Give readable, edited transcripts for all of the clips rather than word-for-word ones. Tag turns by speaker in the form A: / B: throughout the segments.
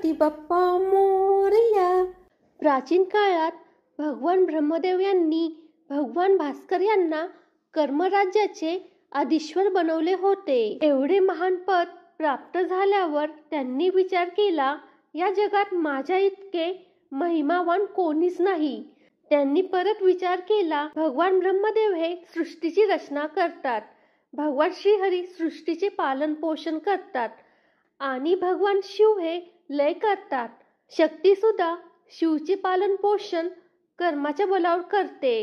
A: गणपती बाप्पा मोरया। प्राचीन काळात भगवान ब्रह्मदेव यांनी भगवान भास्कर यांना कर्मराज्याचे अधीश्वर बनवले होते। एवढे महान पद प्राप्त झाल्यावर त्यांनी विचार केला, या जगात माझ्या इतके महिमावान कोणीच नाही। त्यांनी परत विचार केला, भगवान ब्रह्मदेव हे सृष्टीची रचना करतात, भगवान श्रीहरी सृष्टीचे पालन पोषण करतात आणि भगवान शिव हे लय करतात। शक्ती सुद्धा शिवचे पालन पोषण कर्माच्या बलावर करते।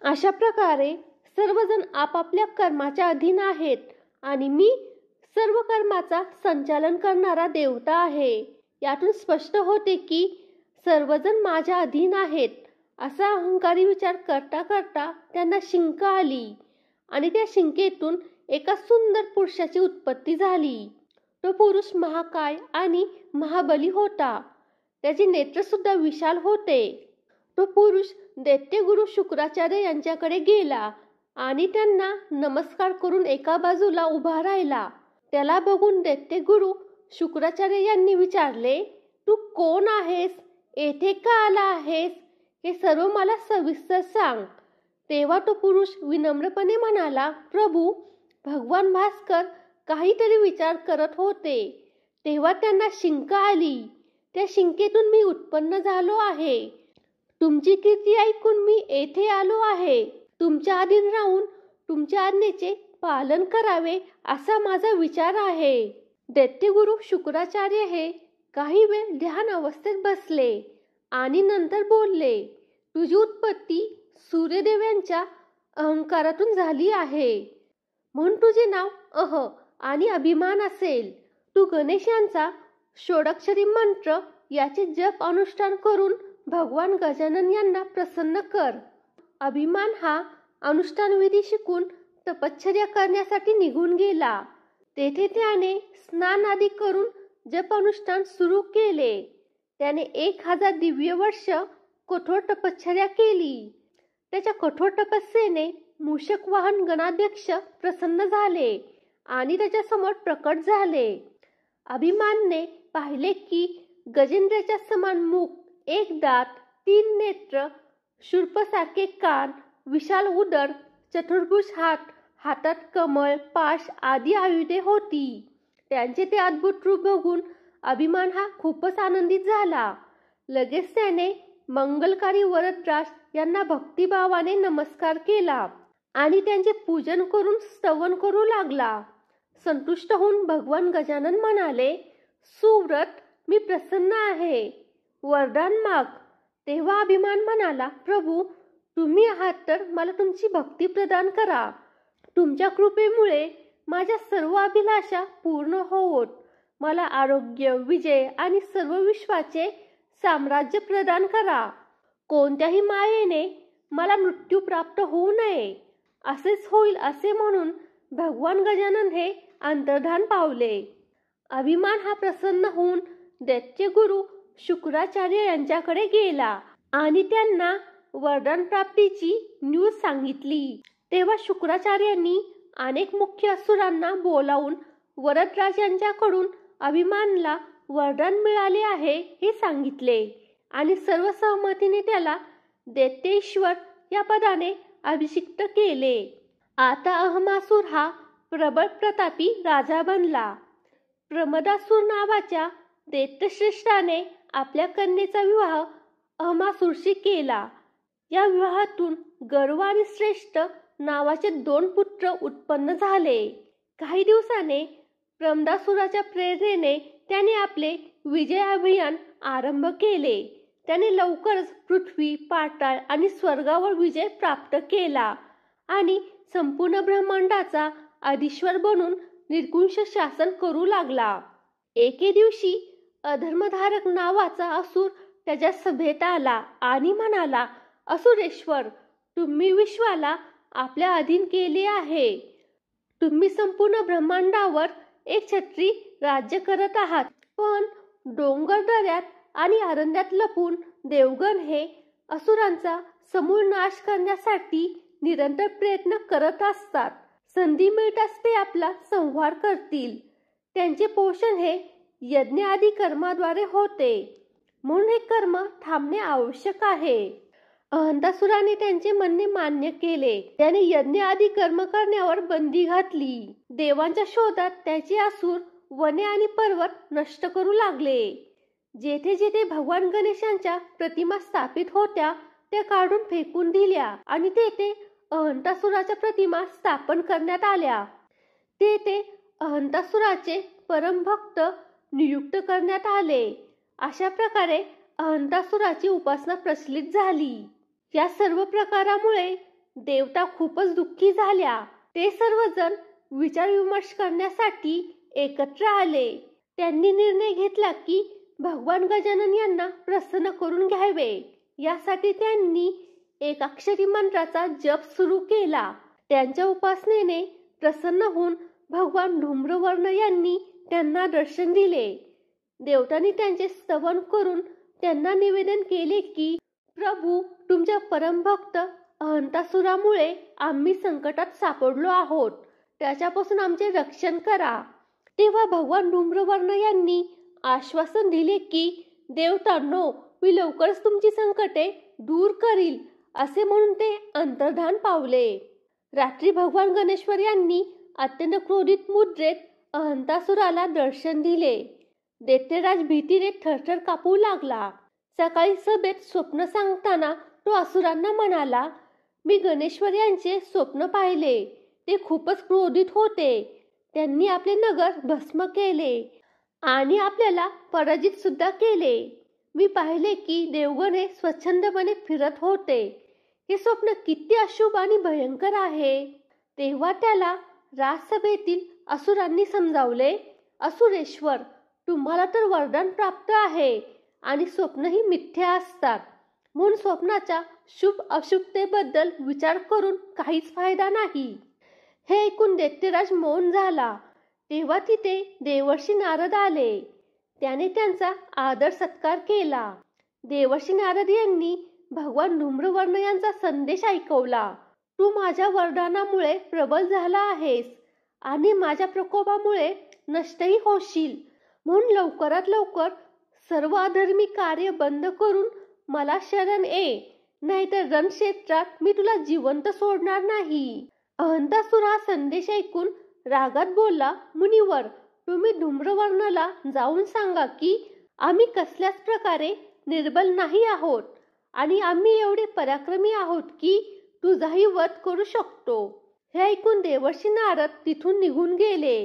A: अशा प्रकारे सर्वजण आपापल्या कर्माच्या अधीन आहेत आणि मी सर्व कर्माचा संचालन करणारा देवता आहे। यातून स्पष्ट होते की सर्वजण माझ्या अधीन आहेत। असा अहंकारी विचार करता करता त्यांना शिंक आली आणि त्या शिंकेतून एका सुंदर पुरुषाची उत्पत्ती झाली। तो पुरुष महाकाय आणि महाबली होता। त्याचे नेत्र सुद्धा विशाल होते। तो पुरुष दैत्यगुरु शुक्राचार्य यांच्याकडे गेला आणि त्यांना नमस्कार करून एका बाजूला उभा राहिला। त्याला बघून दैत्यगुरु शुक्राचार्य यांनी विचारले, तू कोण आहेस, येथे का आला आहेस, हे सर्व मला सविस्तर सांग। तेव्हा तो पुरुष विनम्रपणे म्हणाला, प्रभू, भगवान भास्कर काहीतरी विचार करत होते, तेव्हा त्यांना शिंक आली। त्या शिंकेतून मी उत्पन्न झालो आहे। तुमची कीर्ती ऐकून मी येथे आलो आहे। तुमच्या अधीन राहून तुमच्या आज्ञेचे पालन करावे असा माझा विचार आहे। दैत्यगुरु शुक्राचार्य हे काही वेळ ध्यान अवस्थेत बसले आणि नंतर बोलले, तुझी उत्पत्ती सूर्यदेव यांच्या अहंकारातून झाली आहे, म्हणून तुझे नाव अह आणि अभिमान असेल। तू गणेश यांचा षोडक्षरी मंत्र याचे जप अनुष्ठान करून भगवान गजानन यांना प्रसन्न कर। अभिमान हा अनुष्ठान विधी शिकून तपश्चर्या करण्यासाठी निघून गेला। तेथे त्याने स्नान आदी करून जप अनुष्ठान सुरू केले। त्याने 1000 दिव्य वर्ष कठोर तपश्चर्या केली। त्याच्या कठोर तपस्येने मूषक वाहन गणाध्यक्ष प्रसन्न झाले आणि त्याच्या समोर प्रकट झाले। अभिमानने पाहिले की गजेंद्राच्या समान मुख, एक दात, 3 नेत्र, शूर्पसारखे कान, विशाल उदर, चतुर्भुज हात, हातात कमळ, पाश आदी आयुधे होती। त्यांचे ते अद्भुत रूप बघून अभिमान हा खूपच आनंदित झाला। लगेच त्याने मंगलकारी वरदराज यांना भक्तिभावाने नमस्कार केला आणि त्यांचे पूजन करून स्तवन करू लागला। संतुष्ट होऊन भगवान गजानन म्हणाले, सुव्रत, मी प्रसन्न आहे, वरदान माग। तेव्हा अभिमान म्हणाला, प्रभू, तुम्ही आहात तर मला तुमची भक्ती प्रदान करा। तुमच्या कृपेमुळे माझ्या सर्व अभिलाषा पूर्ण होवोत। मला आरोग्य, विजय आणि सर्व विश्वाचे साम्राज्य प्रदान करा। कोणत्याही मायेने मला मृत्यू प्राप्त होऊ नये। असेच होईल असे म्हणून भगवान गजानन हे अंतर्धान पावले। अभिमान हा प्रसन्न होऊन दैत्यगुरु शुक्राचार्य यांच्याकडे गेला आणि त्यांना वरदान प्राप्तीची न्यूज सांगितली। तेव्हा शुक्राचार्यांनी अनेक मुख्य असुरांना बोलावून वरदराज यांच्याकडून अभिमानला वरदान मिळाले आहे हे सांगितले आणि सर्व सहमतीने त्याला दैत्येश्वर या पदाने अभिषिक्त केले। आता अहमासूर हा प्रबळ प्रतापी राजा बनला। प्रमदासूर नावाच्या दैत्यश्रेष्ठाने आपल्या कन्येचा विवाह अहमासूरशी केला। या विवाहातून गर्व आणि श्रेष्ठ नावाचे 2 पुत्र उत्पन्न झाले। काही दिवसाने प्रमदासुराच्या प्रेरणेने त्याने आपले विजय अभियान आरंभ केले। त्याने लवकरच पृथ्वी, पाताळ आणि स्वर्गावर विजय प्राप्त केला आणि संपूर्ण ब्रह्मांडाचा अधीश्वर बनून निर्कुंश शासन करू लागला। एके दिवशी अधर्मधारक नावाचा असुर त्याच्या सभेत आला आणि म्हणाला, असुरेश्वर, तुम्ही विश्वाला आपल्या अधीन केले आहे। तुम्ही संपूर्ण ब्रह्मांडावर एक छत्री राज्य करत आहात, पण डोंगर, दऱ्यात आणि अरण्यात लपून देवगण हे असुरांचा समूळ नाश करण्यासाठी निरंतर प्रयत्न करत असतात। संधी मिळताच ते आपला संहार करतील। त्यांचे पोषण हे यज्ञ आदी कर्माद्वारे होते, म्हणून हे कर्म थांबणे आवश्यक आहे. अहंतासुराने त्यांचे म्हणणे मान्य केले. त्याने यज्ञ आदी कर्म करण्यावर बंदी घातली. देवांच्या शोधात त्याचे असुर वने आणि पर्वत नष्ट करू लागले. जेथे जेथे भगवान गणेशांच्या प्रतिमा स्थापित होत्या त्या काढून फेकून दिल्या आणि तेथे अहंतासुराच्या प्रतिमा स्थापन करण्यात आल्या. तेथे अहंतासुराचे परमभक्त नियुक्त करण्यात आले. अशा प्रकारे अहंतासुराची उपासना प्रचलित झाली. या सर्व प्रकारामुळे देवता खूपच दुःखी झाल्या. ते सर्वजण विचारविमर्श करण्यासाठी एकत्र आले. त्यांनी निर्णय घेतला की भगवान गजानन यांना प्रसन्न करून घ्यावे. यासाठी त्यांनी एकाक्षरी मंत्राचा जप सुरू केला. त्यांच्या उपासनेने प्रसन्न होऊन भगवान धूम्रवर्ण यांनी त्यांना दर्शन दिले. देवतांनी त्यांचे स्तवन करून त्यांना निवेदन केले की प्रभू, तुमच्या परमभक्त अहंतासुरामुळे आम्ही संकटात सापडलो आहोत. त्याच्यापासून आमचे रक्षण करा. तेव्हा भगवान धूम्रवर्ण यांनी आश्वासन दिले की देवतांनो, मी लवकरच तुमची संकटे दूर करील. असे म्हणून ते अंतर्धान पावले. रात्री भगवान गणेश्वर यांनी अत्यंत क्रोधित मुद्रेत अहंतासुराला दर्शन दिले. दैत्यराज भीतीने थरथर कापू लागला. सकाळी सभेत स्वप्न सांगताना तो असुरांना म्हणाला, मी गणेश्वर यांचे स्वप्न पाहिले. ते खूपच क्रोधित होते. त्यांनी आपले नगर भस्म केले आणि आपल्याला पराजित सुद्धा केले. मी पाहिले की देवगण हे स्वच्छंदपणे फिरत होते. हे स्वप्न किती अशुभ आणि भयंकर आहे. तेव्हा त्याला राजसभेतील असुरांनी समजावले, असुरेश्वर, तुम्हाला तर वरदान प्राप्त आहे आणि स्वप्नही मिथ्या असतात. म्हणून स्वप्नाच्या शुभ अशुभतेबद्दल विचार करून काहीच फायदा नाही. हे ऐकून दैत्यराज मौन झाला. तेव्हा तिथे देवर्षी नारद आले. त्याने त्यांचा आदर सत्कार केला. देवर्षी नारद यांनी भगवान धूम्रवर्ण यांचा संदेश ऐकवला. तू माझ्या वरदानामुळे प्रबल झाला आहेस आणि माझ्या प्रकोपामुळे नष्टही होशील. म्हणून लवकरात लवकर सर्व अधर्मी कार्य बंद करून मला शरण ये, नाहीतर रणक्षेत्रात मी तुला जिवंत सोडणार नाही. अहंतासुर हा संदेश ऐकून रागात बोलला, मुनिवर, तुम्ही धूम्रवर्णाला जाऊन सांगा की आम्ही कसल्याच प्रकारे निर्बल नाही आहोत आणि आम्ही एवढे पराक्रमी आहोत की तुझाही वध करू शकतो. हे ऐकून देवर्षी नारद तिथून निघून गेले.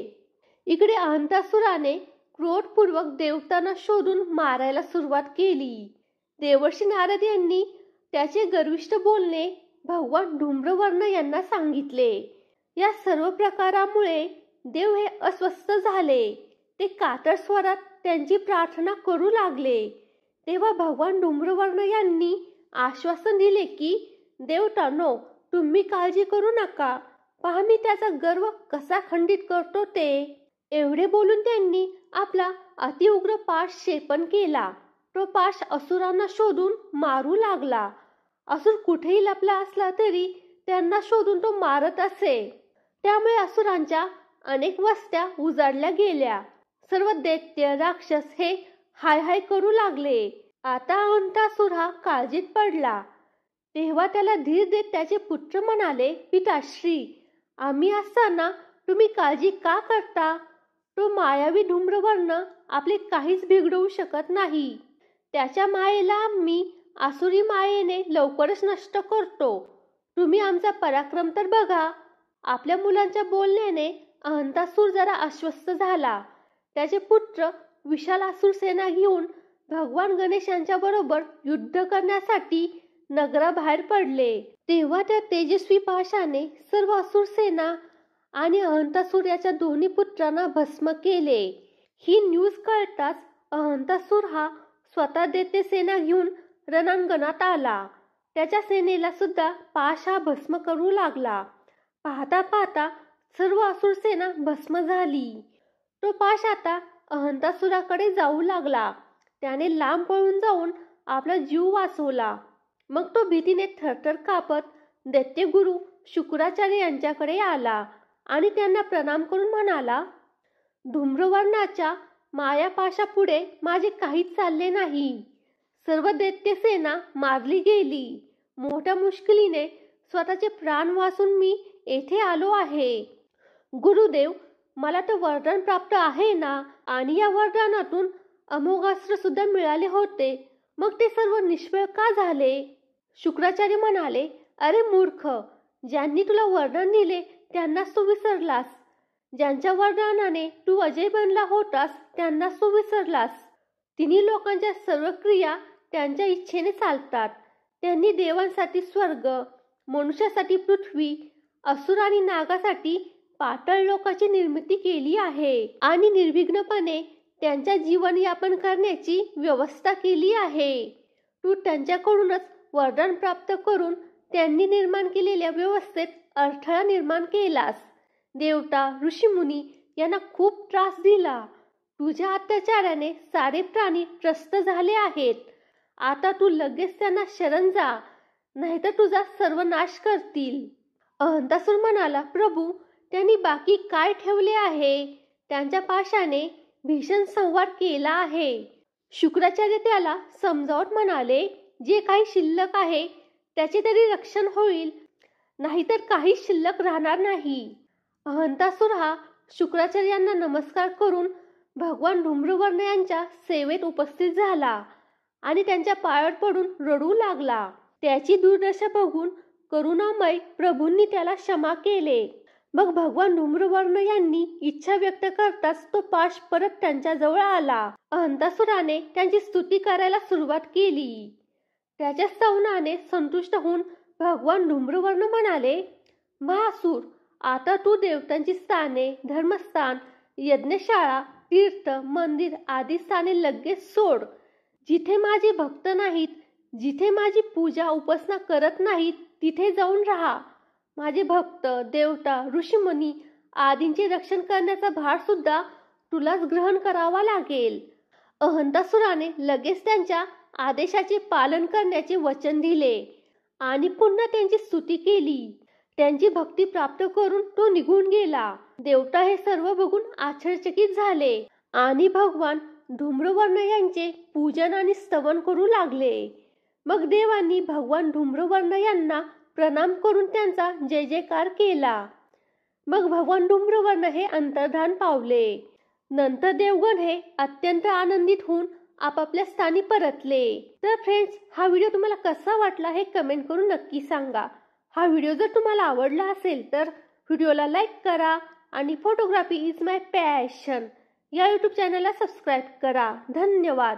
A: इकडे अहंतासुराने क्रोधपूर्वक देवतांना शोधून मारायला सुरुवात केली. देवर्षी नारद यांनी त्याचे गर्विष्ठ बोलणे भगवान धूम्रवर्ण यांना सांगितले. या सर्व प्रकारामुळे देव हे अस्वस्थ झाले. ते कातर स्वरात त्यांची प्रार्थना करू लागले. तेव्हा भगवान धूम्रवर्ण यांनी आश्वासन दिले की देवतांनो, तुम्ही काळजी करू नका. पहा मी त्याचा गर्व कसा खंडित करतो ते. एवढे बोलून त्यांनी आपला अतिउग्र पाश क्षेपण केला. तो पाश असुरांना शोधून मारू लागला. असुर कुठेही लपला असला तरी त्यांना शोधून तो मारत असे. त्यामुळे असुरांच्या अनेक वस्त्या उजाडल्या गेल्या. सर्व दैत्य राक्षस हे हाय हाय करू लागले. आता अहंतासुर हा काळजीत पडला. तेव्हा त्याला धीर देत त्याचे पुत्र म्हणाले, पिताश्री, आम्ही असताना तुम्ही काळजी का करता? तो मायावी धूम्रवर्ण आपले काहीच बिघडवू शकत नाही. त्याच्या मायेला आम्ही आसुरी मायेने लवकरच नष्ट करतो. तुम्ही आमचा पराक्रम तर बघा. आपल्या मुलांच्या बोलण्याने अहंतासुर जरा अस्वस्थ झाला. त्याचे पुत्र विशाल असुर सेना घेऊन भगवान गणेशांच्या बरोबर युद्ध करण्यासाठी नगराबाहेर पडले. तेव्हा त्या तेजस्वी पाशाने सर्व असुर सेना आणि अहंतासुर याच्या दोन्ही पुत्रांना भस्म केले. ही न्यूज कळताच अहंतासुर हा स्वतः दैत्य सेना घेऊन रणांगणात आला. त्याच्या सेनेला सुद्धा पाश हा भस्म करू लागला. पाहता पाहता सर्व असुर सेना भस्म झाली. तो पाश आता अहंतासुराकडे जाऊ लागला. त्याने लांब पळून जाऊन आपला जीव वाचवला. मग तो भीतीने थरथर कापत दैत्यगुरु शुक्राचार्य यांच्याकडे आला आणि त्यांना प्रणाम करून म्हणाला, धूम्रवर्णाच्या मायापाशापुढे माझे काहीच चालले नाही. सर्व दैत्य सेना मारली गेली. मोठ्या मुश्किलीने स्वतःचे प्राण वाचून मी येथे आलो आहे. गुरुदेव, मला तर वरदान प्राप्त आहे ना, आणि या वरदानातून अमोघ अस्त्र सुद्धा मिळाले होते. मग ते सर्व निष्फळ का झाले? शुक्राचार्य म्हणाले, अरे मूर्ख, ज्यांनी तुला वरदान दिले त्यांनाच तू विसरलास. ज्यांच्या वरदानाने तू अजय बनला होतास त्यांनाच तू विसरलास. तिन्ही लोकांच्या सर्व क्रिया त्यांच्या इच्छेने चालतात. त्यांनी देवांसाठी स्वर्ग, मनुष्यासाठी पृथ्वी, असुर आणि नागासाठी पाताळ लोकाची निर्मिती केली आहे आणि निर्विघ्नपणे त्यांच्या जीवनयापन करण्याची व्यवस्था केली आहे. तू त्यांच्याकडूनच वरदान प्राप्त करून त्यांनी निर्माण केलेल्या व्यवस्थेत अडथळा निर्माण केलास. देवता, ऋषीमुनी यांना खूप त्रास दिला. तुझ्या अत्याचाराने सारे प्राणी त्रस्त झाले आहेत. आता तू लगेच त्यांना शरण जा, नाहीतर तुझा सर्वनाश करतील. अहंतासुर म्हणाला, प्रभू, त्यांनी बाकी काय ठेवले आहे? त्यांच्या पाशाने भीषण संहार केला आहे. शुक्राचार्य त्याला समजावत म्हणाले, जे काही शिल्लक आहे त्याचे तरी रक्षण होईल, नाहीतर काही शिल्लक राहणार नाही. अहंतासुर हा शुक्राचार्यांना नमस्कार करून भगवान धूम्रवर्ण यांच्या सेवेत उपस्थित झाला आणि त्यांच्या पायावर पडून रडू लागला. त्याची दुर्दशा बघून करुणामय प्रभूंनी त्याला क्षमा केले. मग भगवान धूम्रवर्ण यांनी इच्छा व्यक्त करताच तो पाश परत त्यांच्या जवळ आला. अहंतासुराने त्यांची स्तुती करायला सुरुवात केली. त्याच्या स्तवनाने संतुष्ट होऊन भगवान धूम्रवर्ण म्हणाले, महासूर, आता तू देवतांची स्थाने, धर्मस्थान, यज्ञशाळा, तीर्थ, मंदिर आदी स्थाने लगेच सोड. जिथे माझे भक्त नाहीत, जिथे माझी पूजा उपासना करत नाहीत, तिथे जाऊन राहा. माझे भक्त, देवता, ऋषीमुनी आदींचे रक्षण करण्याचा भार सुद्धा तुलाच ग्रहण करावा लागेल. अहंतासुराने लगेच त्यांच्या आदेशाचे पालन करण्याचे वचन दिले आणि पुन्हा त्यांची स्तुती केली. त्यांची भक्ती प्राप्त करून तो निघून गेला. देवता हे सर्व बघून आश्चर्यचकित झाले आणि भगवान धूम्रवर्ण यांचे पूजन आणि स्तवन करू लागले. मग देवांनी भगवान धूम्रवर्ण यांना प्रणाम करून त्यांचा जय जयकार केला. मग भगवान धूम्रवर्ण हे अंतर्धान पावले. नंतर देवगण हे अत्यंत आनंदित होऊन आपापल्या स्थानी परतले. तर फ्रेंड्स, हा व्हिडिओ तुम्हाला कसा वाटला हे कमेंट करून नक्की सांगा. हा व्हिडिओ जर तुम्हाला आवडला असेल तर व्हिडिओला लाईक करा आणि फोटोग्राफी इज माय पॅशन या यूट्यूब चॅनलला सबस्क्राईब करा. धन्यवाद.